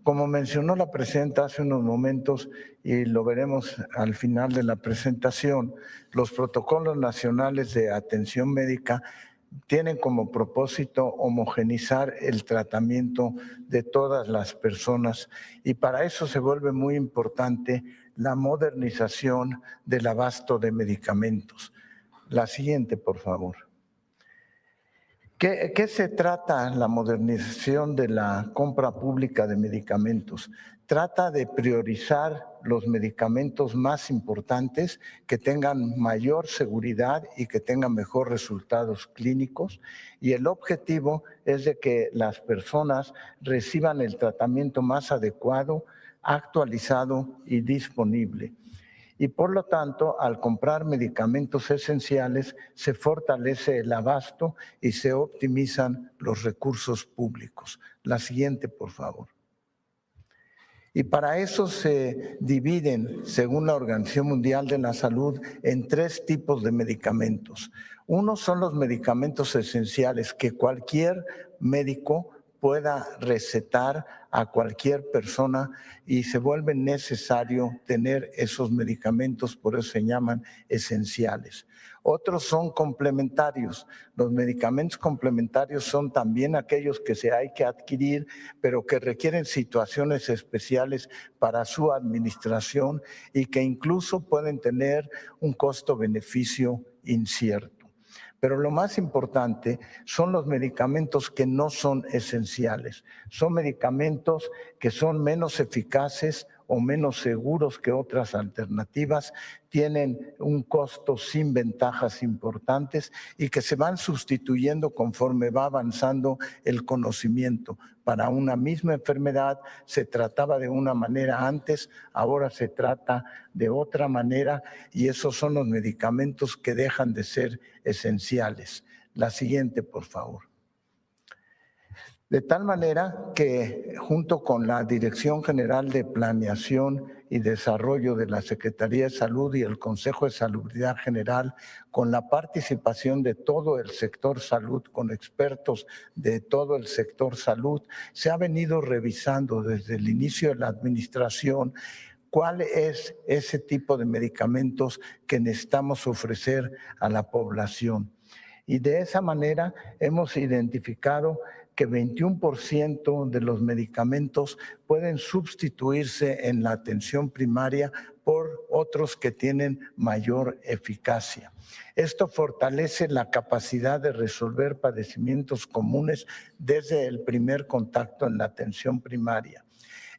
Como mencionó la presidenta hace unos momentos, y lo veremos al final de la presentación, los protocolos nacionales de atención médica tienen como propósito homogeneizar el tratamiento de todas las personas y para eso se vuelve muy importante la modernización del abasto de medicamentos. La siguiente, por favor. ¿Qué se trata la modernización de la compra pública de medicamentos? Trata de priorizar los medicamentos más importantes que tengan mayor seguridad y que tengan mejores resultados clínicos. Y el objetivo es de que las personas reciban el tratamiento más adecuado, actualizado y disponible. Y por lo tanto, al comprar medicamentos esenciales, se fortalece el abasto y se optimizan los recursos públicos. La siguiente, por favor. Y para eso se dividen, según la Organización Mundial de la Salud, en 3 tipos de medicamentos. Uno son los medicamentos esenciales que cualquier médico pueda recetar a cualquier persona y se vuelve necesario tener esos medicamentos, por eso se llaman esenciales. Otros son complementarios. Los medicamentos complementarios son también aquellos que se hay que adquirir, pero que requieren situaciones especiales para su administración y que incluso pueden tener un costo-beneficio incierto. Pero lo más importante son los medicamentos que no son esenciales. Son medicamentos que son menos eficaces o menos seguros que otras alternativas, tienen un costo sin ventajas importantes y que se van sustituyendo conforme va avanzando el conocimiento. Para una misma enfermedad se trataba de una manera antes, ahora se trata de otra manera y esos son los medicamentos que dejan de ser esenciales. La siguiente, por favor. De tal manera que junto con la Dirección General de Planeación y Desarrollo de la Secretaría de Salud y el Consejo de Salubridad General, con la participación de todo el sector salud, con expertos de todo el sector salud, se ha venido revisando desde el inicio de la administración cuál es ese tipo de medicamentos que necesitamos ofrecer a la población. Y de esa manera hemos identificado que 21% de los medicamentos pueden sustituirse en la atención primaria por otros que tienen mayor eficacia. Esto fortalece la capacidad de resolver padecimientos comunes desde el primer contacto en la atención primaria.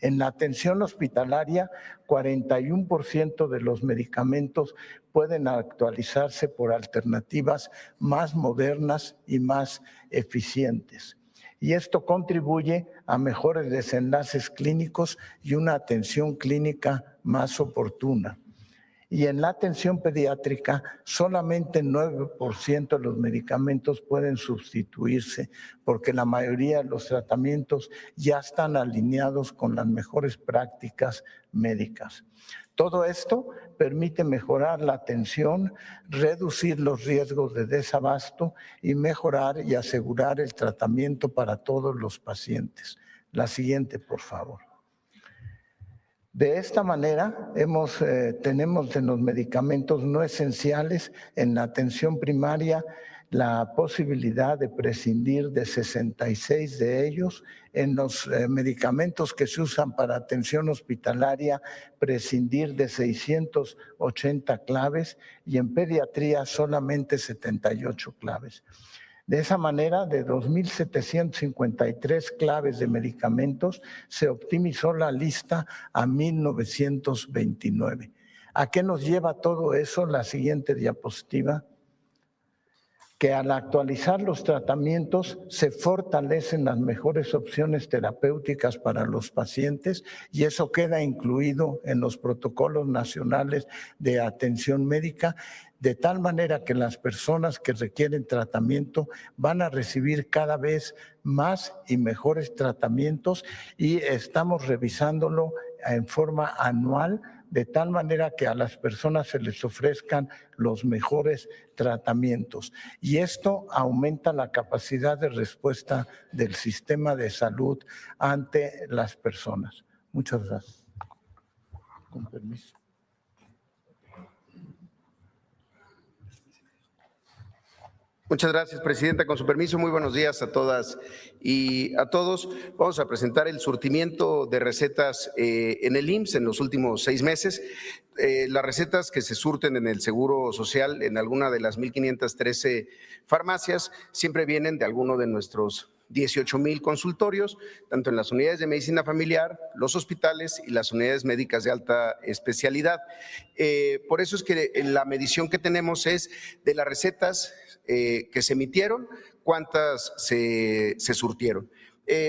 En la atención hospitalaria, 41% de los medicamentos pueden actualizarse por alternativas más modernas y más eficientes. Y esto contribuye a mejores desenlaces clínicos y una atención clínica más oportuna. Y en la atención pediátrica, solamente 9% de los medicamentos pueden sustituirse porque la mayoría de los tratamientos ya están alineados con las mejores prácticas médicas. Todo esto permite mejorar la atención, reducir los riesgos de desabasto y mejorar y asegurar el tratamiento para todos los pacientes. La siguiente, por favor. De esta manera, tenemos en los medicamentos no esenciales en la atención primaria la posibilidad de prescindir de 66 de ellos. En los medicamentos que se usan para atención hospitalaria, prescindir de 680 claves y en pediatría solamente 78 claves. De esa manera, de 2.753 claves de medicamentos, se optimizó la lista a 1.929. ¿A qué nos lleva todo eso? La siguiente diapositiva. Que al actualizar los tratamientos se fortalecen las mejores opciones terapéuticas para los pacientes y eso queda incluido en los protocolos nacionales de atención médica, de tal manera que las personas que requieren tratamiento van a recibir cada vez más y mejores tratamientos y estamos revisándolo en forma anual de tal manera que a las personas se les ofrezcan los mejores tratamientos. Y esto aumenta la capacidad de respuesta del sistema de salud ante las personas. Muchas gracias. Con permiso. Muchas gracias, presidenta. Con su permiso, muy buenos días a todas y a todos. Vamos a presentar el surtimiento de recetas en el IMSS en los últimos 6 meses. Las recetas que se surten en el Seguro Social en alguna de las 1,513 farmacias siempre vienen de alguno de nuestros 18,000 consultorios, tanto en las unidades de medicina familiar, los hospitales y las unidades médicas de alta especialidad. Por eso es que la medición que tenemos es de las recetas que se emitieron, cuántas se surtieron.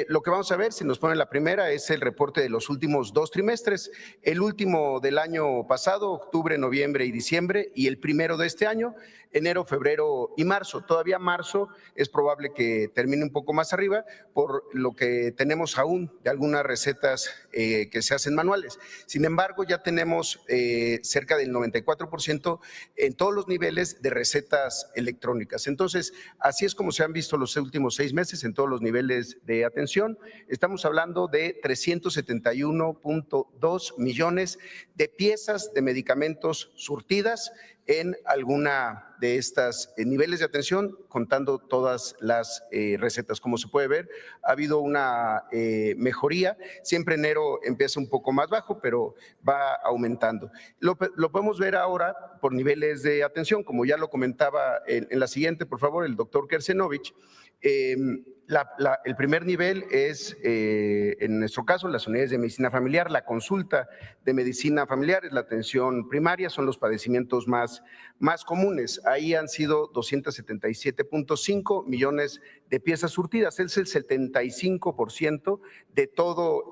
Lo que vamos a ver, si nos ponen la primera, es el reporte de los últimos 2 trimestres, el último del año pasado, octubre, noviembre y diciembre, y el primero de este año, enero, febrero y marzo. Todavía marzo es probable que termine un poco más arriba por lo que tenemos aún de algunas recetas que se hacen manuales. Sin embargo, ya tenemos cerca del 94% en todos los niveles de recetas electrónicas. Entonces, así es como se han visto los últimos 6 meses en todos los niveles de atención. Estamos hablando de 371.2 millones de piezas de medicamentos surtidas en alguna de estas niveles de atención, contando todas las recetas. Como se puede ver, ha habido una mejoría. Siempre enero empieza un poco más bajo, pero va aumentando. Lo podemos ver ahora por niveles de atención, como ya lo comentaba en la siguiente, por favor, el doctor Kersenovich. El primer nivel es, en nuestro caso, las unidades de medicina familiar. La consulta de medicina familiar es la atención primaria, son los padecimientos más comunes. Ahí han sido 277.5 millones de piezas surtidas. Es el 75% de todo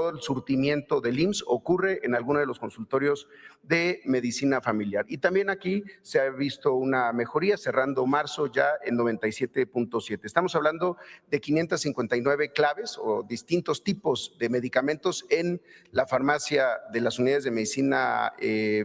el surtimiento del IMSS ocurre en alguno de los consultorios de medicina familiar. Y también aquí se ha visto una mejoría, cerrando marzo ya en 97.7. Estamos hablando de 559 claves o distintos tipos de medicamentos en la farmacia de las unidades de medicina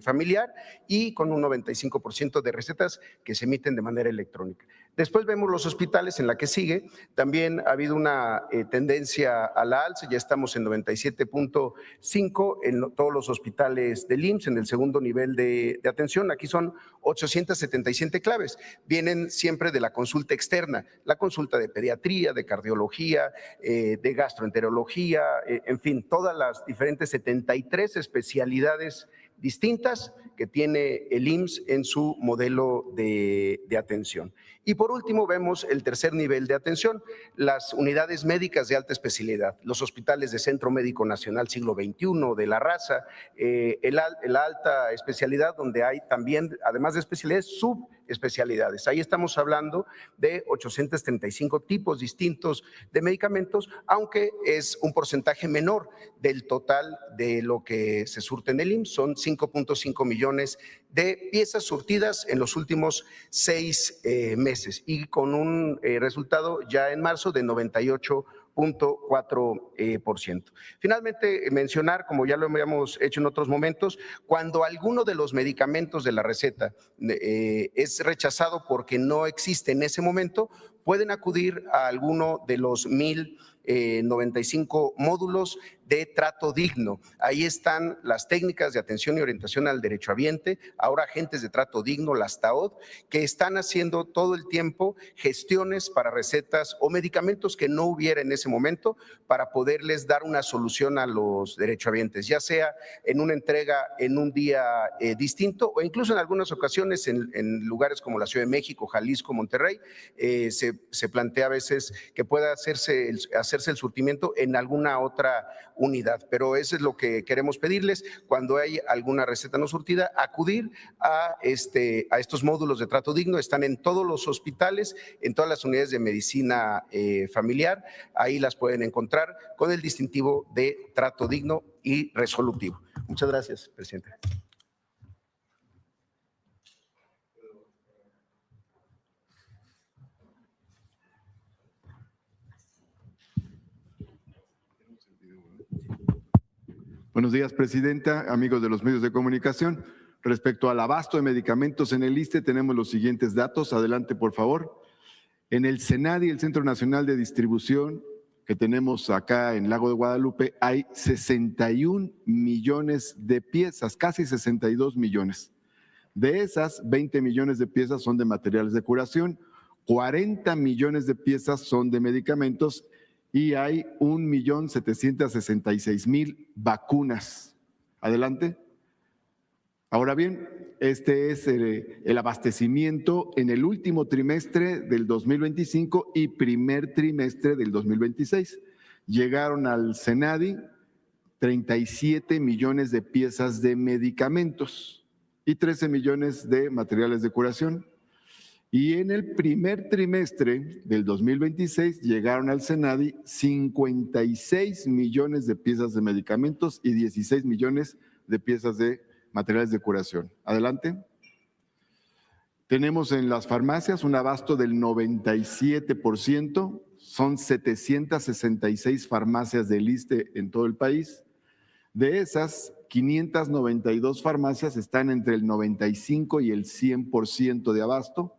familiar y con un 95% de recetas que se emiten de manera electrónica. Después vemos los hospitales en la que sigue. También ha habido una tendencia a la alza, ya estamos en 97.5 en todos los hospitales del IMSS, en el segundo nivel de atención. Aquí son 877 claves. Vienen siempre de la consulta externa, la consulta de pediatría, de cardiología, de gastroenterología, en fin, todas las diferentes 73 especialidades distintas que tiene el IMSS en su modelo de atención. Y por último vemos el tercer nivel de atención, las unidades médicas de alta especialidad, los hospitales de Centro Médico Nacional Siglo XXI, de La Raza, la alta especialidad donde hay también, además de especialidades, subespecialidades. Ahí estamos hablando de 835 tipos distintos de medicamentos, aunque es un porcentaje menor del total de lo que se surte en el IMSS, son 5.5 millones de piezas surtidas en los últimos 6 meses y con un resultado ya en marzo de 98.4%. Finalmente, mencionar, como ya lo habíamos hecho en otros momentos, cuando alguno de los medicamentos de la receta es rechazado porque no existe en ese momento, pueden acudir a alguno de los 1,095 módulos de trato digno. Ahí están las técnicas de atención y orientación al derechohabiente, ahora agentes de trato digno, las TAOD, que están haciendo todo el tiempo gestiones para recetas o medicamentos que no hubiera en ese momento para poderles dar una solución a los derechohabientes, ya sea en una entrega en un día distinto o incluso en algunas ocasiones en lugares como la Ciudad de México, Jalisco, Monterrey, se plantea a veces que pueda hacerse el surtimiento en alguna otra unidad, pero eso es lo que queremos pedirles cuando hay alguna receta no surtida, acudir a estos módulos de trato digno. Están en todos los hospitales, en todas las unidades de medicina familiar, ahí las pueden encontrar con el distintivo de trato digno y resolutivo. Muchas gracias, presidente. Buenos días, presidenta, amigos de los medios de comunicación. Respecto al abasto de medicamentos en el ISSSTE, tenemos los siguientes datos. Adelante, por favor. En el CENADI, el Centro Nacional de Distribución, que tenemos acá en Lago de Guadalupe, hay 61 millones de piezas, casi 62 millones. De esas, 20 millones de piezas son de materiales de curación, 40 millones de piezas son de medicamentos y hay 1.766.000 vacunas. Adelante. Ahora bien, este es el abastecimiento en el último trimestre del 2025 y primer trimestre del 2026. Llegaron al CENADI 37 millones de piezas de medicamentos y 13 millones de materiales de curación. Y en el primer trimestre del 2026 llegaron al CENADI 56 millones de piezas de medicamentos y 16 millones de piezas de materiales de curación. Adelante. Tenemos en las farmacias un abasto del 97%, son 766 farmacias del ISSSTE en todo el país. De esas, 592 farmacias están entre el 95 y el 100% de abasto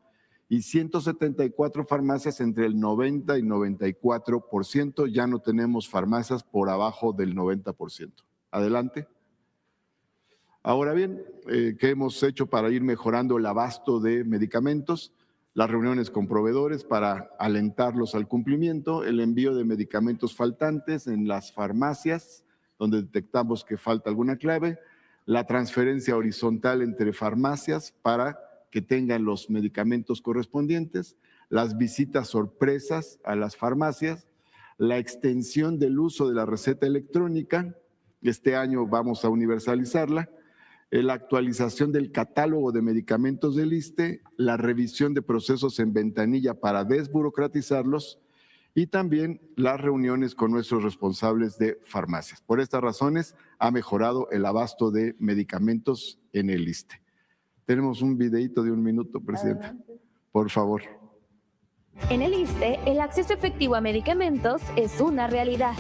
y 174 farmacias entre el 90 y 94%. Ya no tenemos farmacias por abajo del 90%. Adelante. Ahora bien, ¿qué hemos hecho para ir mejorando el abasto de medicamentos? Las reuniones con proveedores para alentarlos al cumplimiento, el envío de medicamentos faltantes en las farmacias, donde detectamos que falta alguna clave, la transferencia horizontal entre farmacias para que tengan los medicamentos correspondientes, las visitas sorpresas a las farmacias, la extensión del uso de la receta electrónica, este año vamos a universalizarla, la actualización del catálogo de medicamentos del ISSSTE, la revisión de procesos en ventanilla para desburocratizarlos y también las reuniones con nuestros responsables de farmacias. Por estas razones ha mejorado el abasto de medicamentos en el ISSSTE. Tenemos un videíto de 1 minuto, presidenta. Por favor. En el ISSSTE, el acceso efectivo a medicamentos es una realidad.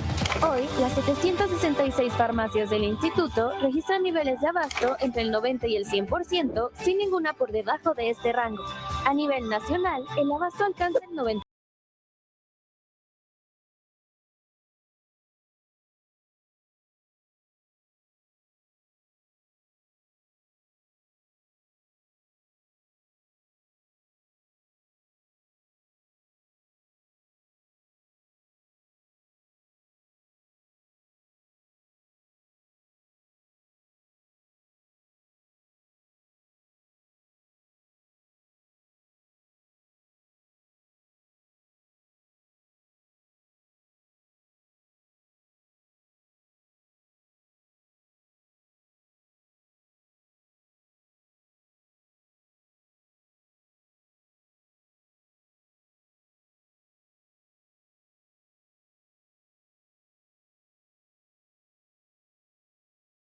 Hoy, las 766 farmacias del instituto registran niveles de abasto entre el 90 y el 100%, sin ninguna por debajo de este rango. A nivel nacional, el abasto alcanza el 90%.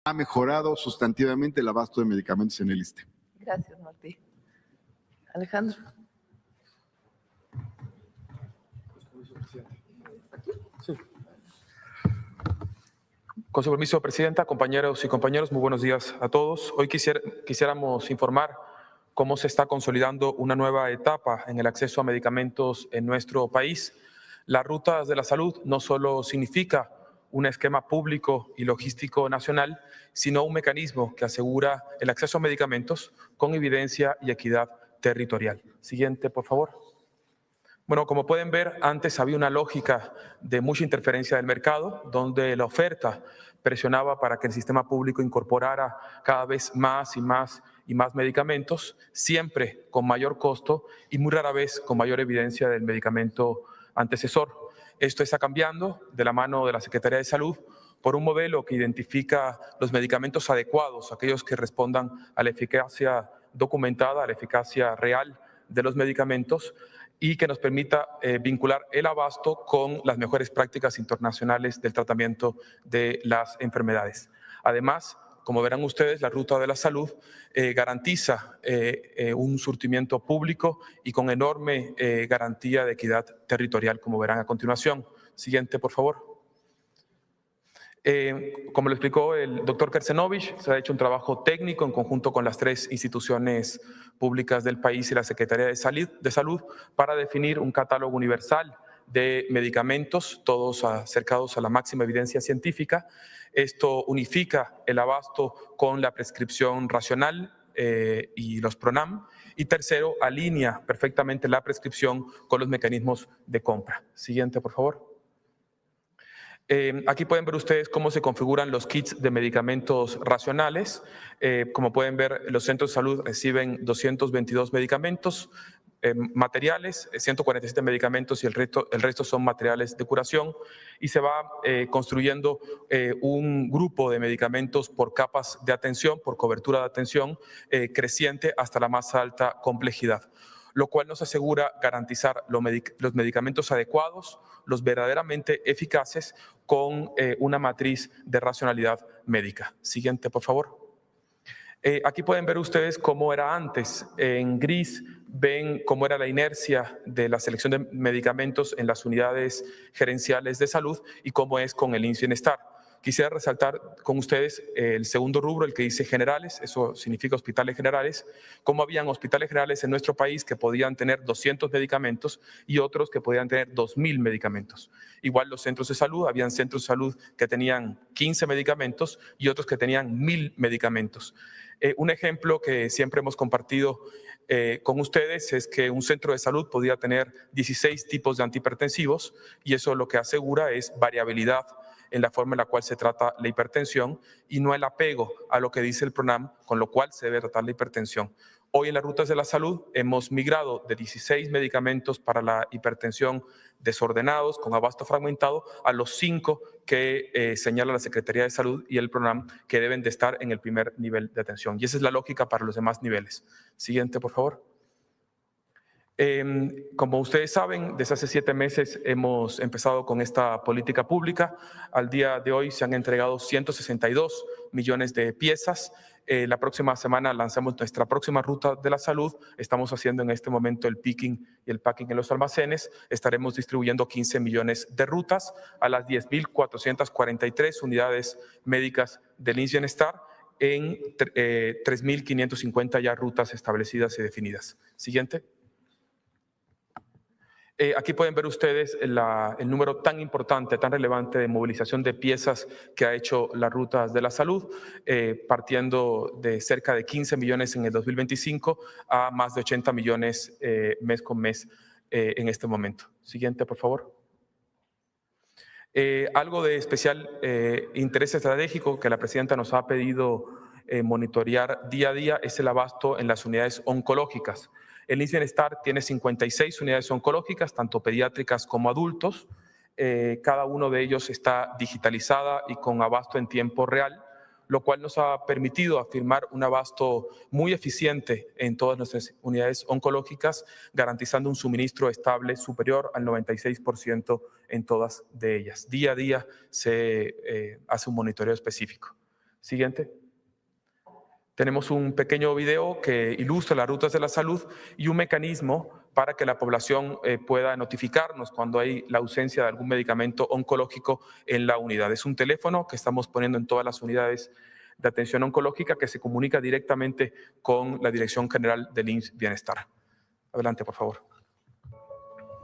Ha mejorado sustantivamente el abasto de medicamentos en el ISSSTE. Gracias, Martí. Alejandro. Sí. Con su permiso, presidenta, compañeros y compañeros, muy buenos días a todos. Hoy quisiéramos informar cómo se está consolidando una nueva etapa en el acceso a medicamentos en nuestro país. Las rutas de la salud no solo significa un esquema público y logístico nacional, sino un mecanismo que asegura el acceso a medicamentos con evidencia y equidad territorial. Siguiente, por favor. Bueno, como pueden ver, antes había una lógica de mucha interferencia del mercado, donde la oferta presionaba para que el sistema público incorporara cada vez más y más medicamentos, siempre con mayor costo y muy rara vez con mayor evidencia del medicamento antecesor. Esto está cambiando de la mano de la Secretaría de Salud por un modelo que identifica los medicamentos adecuados, aquellos que respondan a la eficacia documentada, a la eficacia real de los medicamentos y que nos permita vincular el abasto con las mejores prácticas internacionales del tratamiento de las enfermedades. Además, como verán ustedes, la ruta de la salud garantiza un surtimiento público y con enorme garantía de equidad territorial, como verán a continuación. Siguiente, por favor. Como lo explicó el doctor Kersenovich, se ha hecho un trabajo técnico en conjunto con las 3 instituciones públicas del país y la Secretaría de Salud para definir un catálogo universal de medicamentos, todos acercados a la máxima evidencia científica. Esto unifica el abasto con la prescripción racional y los PRONAM. Y tercero, alinea perfectamente la prescripción con los mecanismos de compra. Siguiente, por favor. Aquí pueden ver ustedes cómo se configuran los kits de medicamentos racionales. Como pueden ver, los centros de salud reciben 222 medicamentos materiales, 147 medicamentos y el resto son materiales de curación, y se va construyendo un grupo de medicamentos por capas de atención, por cobertura de atención creciente hasta la más alta complejidad, lo cual nos asegura garantizar los medicamentos adecuados, los verdaderamente eficaces, con una matriz de racionalidad médica. Siguiente, por favor. Aquí pueden ver ustedes cómo era antes. En gris ven cómo era la inercia de la selección de medicamentos en las unidades gerenciales de salud y cómo es con el IMSS Bienestar. Quisiera resaltar con ustedes el segundo rubro, el que dice generales, eso significa hospitales generales, cómo habían hospitales generales en nuestro país que podían tener 200 medicamentos y otros que podían tener 2.000 medicamentos. Igual los centros de salud, habían centros de salud que tenían 15 medicamentos y otros que tenían 1.000 medicamentos. Un ejemplo que siempre hemos compartido con ustedes es que un centro de salud podía tener 16 tipos de antihipertensivos y eso lo que asegura es variabilidad en la forma en la cual se trata la hipertensión y no el apego a lo que dice el PRONAM, con lo cual se debe tratar la hipertensión. Hoy en las rutas de la salud hemos migrado de 16 medicamentos para la hipertensión desordenados, con abasto fragmentado, a los 5 que señala la Secretaría de Salud y el PRONAM que deben de estar en el primer nivel de atención. Y esa es la lógica para los demás niveles. Siguiente, por favor. Como ustedes saben, desde hace 7 meses hemos empezado con esta política pública. Al día de hoy se han entregado 162 millones de piezas. La próxima semana lanzamos nuestra próxima ruta de la salud. Estamos haciendo en este momento el picking y el packing en los almacenes. Estaremos distribuyendo 15 millones de rutas a las 10.443 unidades médicas del IMSS Bienestar en 3.550 ya rutas establecidas y definidas. Siguiente. Aquí pueden ver ustedes el número tan importante, tan relevante de movilización de piezas que ha hecho las rutas de la salud, partiendo de cerca de 15 millones en el 2025 a más de 80 millones mes con mes en este momento. Siguiente, por favor. Algo de especial interés estratégico que la presidenta nos ha pedido monitorear día a día es el abasto en las unidades oncológicas. El IMSS Bienestar tiene 56 unidades oncológicas, tanto pediátricas como adultos. Cada uno de ellos está digitalizada y con abasto en tiempo real, lo cual nos ha permitido afirmar un abasto muy eficiente en todas nuestras unidades oncológicas, garantizando un suministro estable superior al 96% en todas de ellas. Día a día se hace un monitoreo específico. Siguiente. Tenemos un pequeño video que ilustra las rutas de la salud y un mecanismo para que la población pueda notificarnos cuando hay la ausencia de algún medicamento oncológico en la unidad. Es un teléfono que estamos poniendo en todas las unidades de atención oncológica que se comunica directamente con la Dirección General del IMSS Bienestar. Adelante, por favor.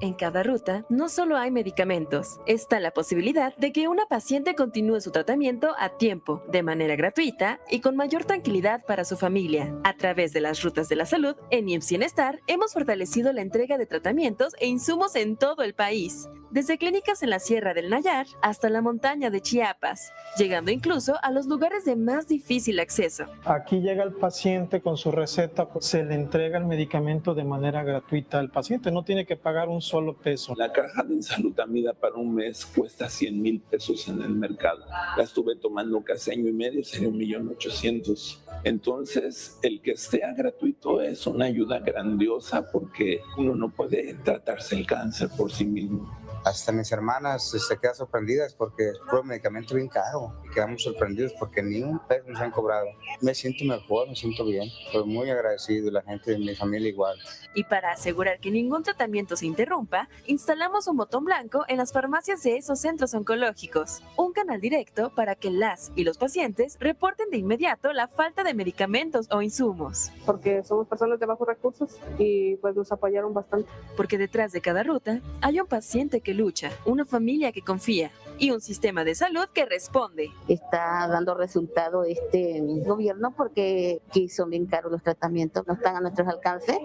En cada ruta no solo hay medicamentos, está la posibilidad de que una paciente continúe su tratamiento a tiempo, de manera gratuita y con mayor tranquilidad para su familia. A través de las rutas de la salud, en IMSS Bienestar hemos fortalecido la entrega de tratamientos e insumos en todo el país, desde clínicas en la Sierra del Nayar hasta la montaña de Chiapas, llegando incluso a los lugares de más difícil acceso. Aquí llega el paciente con su receta, se le entrega el medicamento de manera gratuita al paciente, no tiene que pagar un solo peso. La caja de Insalutamida para un mes cuesta 100,000 pesos en el mercado. La estuve tomando casi año y medio, sería 1,800,000. Entonces, el que sea gratuito es una ayuda grandiosa porque uno no puede tratarse el cáncer por sí mismo. Hasta mis hermanas se quedan sorprendidas porque fue un medicamento bien caro y quedamos sorprendidos porque ni un peso nos han cobrado. Me siento mejor, me siento bien, estoy muy agradecido y la gente de mi familia igual. Y para asegurar que ningún tratamiento se interrumpa, instalamos un botón blanco en las farmacias de esos centros oncológicos. Un canal directo para que las y los pacientes reporten de inmediato la falta de medicamentos o insumos. Porque somos personas de bajos recursos y pues nos apoyaron bastante. Porque detrás de cada ruta hay un paciente que lucha, una familia que confía y un sistema de salud que responde. Está dando resultado este gobierno porque son bien caros los tratamientos, no están a nuestros alcances,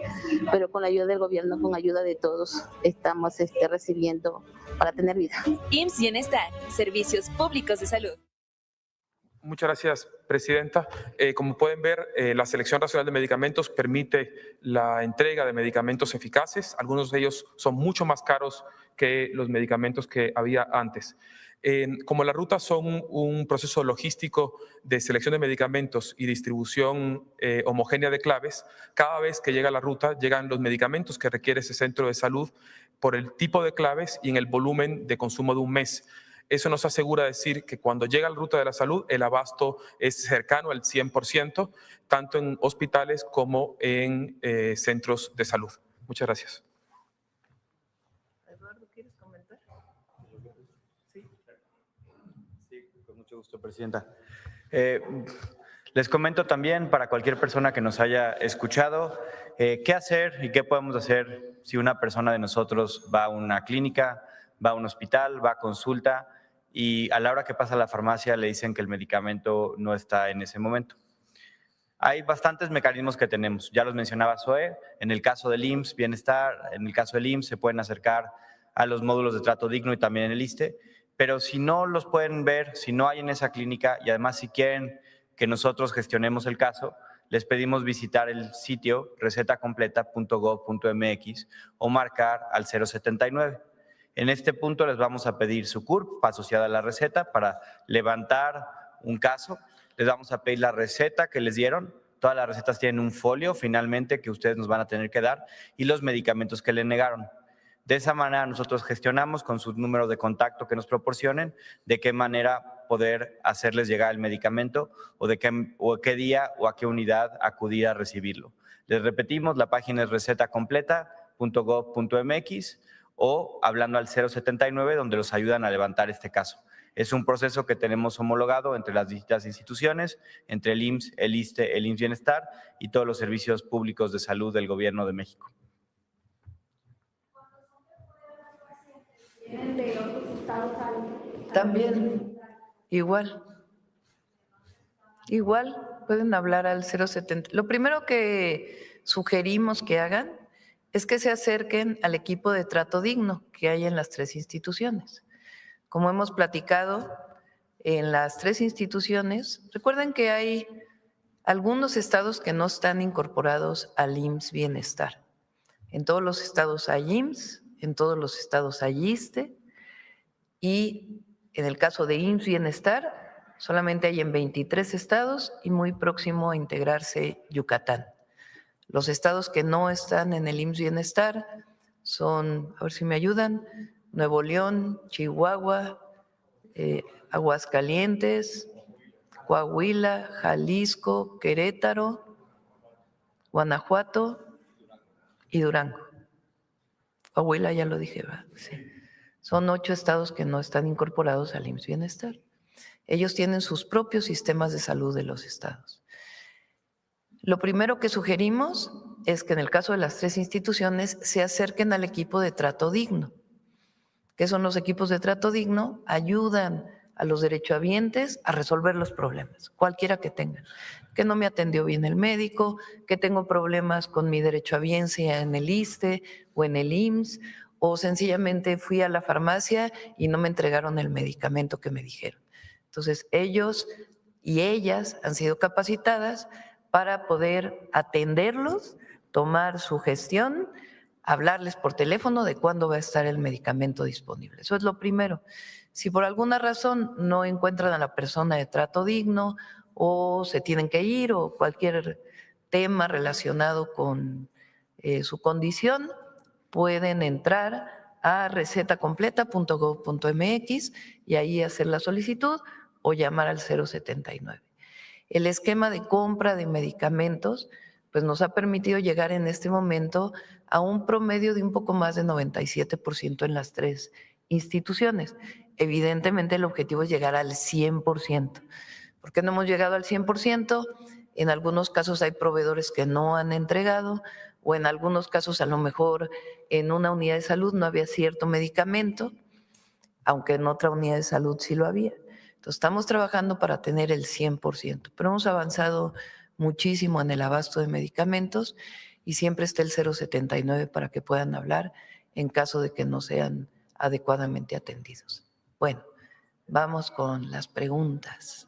pero con la ayuda del gobierno, con ayuda de todos, estamos recibiendo para tener vida. IMSS Bienestar, Servicios Públicos de Salud. Muchas gracias, Presidenta. Como pueden ver, la Selección Nacional de Medicamentos permite la entrega de medicamentos eficaces. Algunos de ellos son mucho más caros que los medicamentos que había antes. Como las rutas son un proceso logístico de selección de medicamentos y distribución homogénea de claves, cada vez que llega la ruta llegan los medicamentos que requiere ese centro de salud por el tipo de claves y en el volumen de consumo de un mes. Eso nos asegura decir que cuando llega la ruta de la salud, el abasto es cercano al 100%, tanto en hospitales como en centros de salud. Muchas gracias. Eduardo, ¿quieres comentar? Sí, con mucho gusto, Presidenta. Les comento también para cualquier persona que nos haya escuchado, qué hacer y qué podemos hacer si una persona de nosotros va a una clínica, va a un hospital, va a consulta y a la hora que pasa a la farmacia le dicen que el medicamento no está en ese momento. Hay bastantes mecanismos que tenemos, ya los mencionaba Zoe, en el caso del IMSS Bienestar, en el caso del IMSS se pueden acercar a los módulos de trato digno y también en el ISSSTE, pero si no los pueden ver, si no hay en esa clínica y además si quieren que nosotros gestionemos el caso, les pedimos visitar el sitio recetacompleta.gov.mx o marcar al 079. En este punto les vamos a pedir su CURP asociada a la receta para levantar un caso. Les vamos a pedir la receta que les dieron. Todas las recetas tienen un folio finalmente que ustedes nos van a tener que dar y los medicamentos que le negaron. De esa manera nosotros gestionamos con su número de contacto que nos proporcionen de qué manera poder hacerles llegar el medicamento o qué día o a qué unidad acudir a recibirlo. Les repetimos, la página es recetacompleta.gov.mx o hablando al 079 donde los ayudan a levantar este caso. Es un proceso que tenemos homologado entre las distintas instituciones, entre el IMSS, el ISSSTE, el IMSS Bienestar y todos los servicios públicos de salud del Gobierno de México. También, igual pueden hablar al 070. Lo primero que sugerimos que hagan es que se acerquen al equipo de trato digno que hay en las 3 instituciones. Como hemos platicado, en las 3 instituciones, recuerden que hay algunos estados que no están incorporados al IMSS Bienestar. En todos los estados hay IMSS, en todos los estados hay ISSSTE y en el caso de IMSS Bienestar solamente hay en 23 estados y muy próximo a integrarse Yucatán. Los estados que no están en el IMSS Bienestar son, a ver si me ayudan, Nuevo León, Chihuahua, Aguascalientes, Coahuila, Jalisco, Querétaro, Guanajuato y Durango. Coahuila ya lo dije, ¿verdad? Sí. Son 8 estados que no están incorporados al IMSS Bienestar. Ellos tienen sus propios sistemas de salud de los estados. Lo primero que sugerimos es que en el caso de las 3 instituciones se acerquen al equipo de trato digno. ¿Qué son los equipos de trato digno? Ayudan a los derechohabientes a resolver los problemas, cualquiera que tengan. Que no me atendió bien el médico, que tengo problemas con mi derechohabiencia en el ISSSTE o en el IMSS, o sencillamente fui a la farmacia y no me entregaron el medicamento que me dijeron. Entonces, ellos y ellas han sido capacitadas para poder atenderlos, tomar su gestión, hablarles por teléfono de cuándo va a estar el medicamento disponible. Eso es lo primero. Si por alguna razón no encuentran a la persona de trato digno o se tienen que ir o cualquier tema relacionado con su condición, pueden entrar a recetacompleta.gov.mx y ahí hacer la solicitud o llamar al 079. El esquema de compra de medicamentos pues nos ha permitido llegar en este momento a un promedio de un poco más de 97% en las 3 instituciones. Evidentemente el objetivo es llegar al 100%. ¿Por qué no hemos llegado al 100%? En algunos casos hay proveedores que no han entregado o en algunos casos a lo mejor en una unidad de salud no había cierto medicamento, aunque en otra unidad de salud sí lo había. Entonces estamos trabajando para tener el 100%, pero hemos avanzado muchísimo en el abasto de medicamentos y siempre está el 079 para que puedan hablar en caso de que no sean adecuadamente atendidos. Bueno, vamos con las preguntas.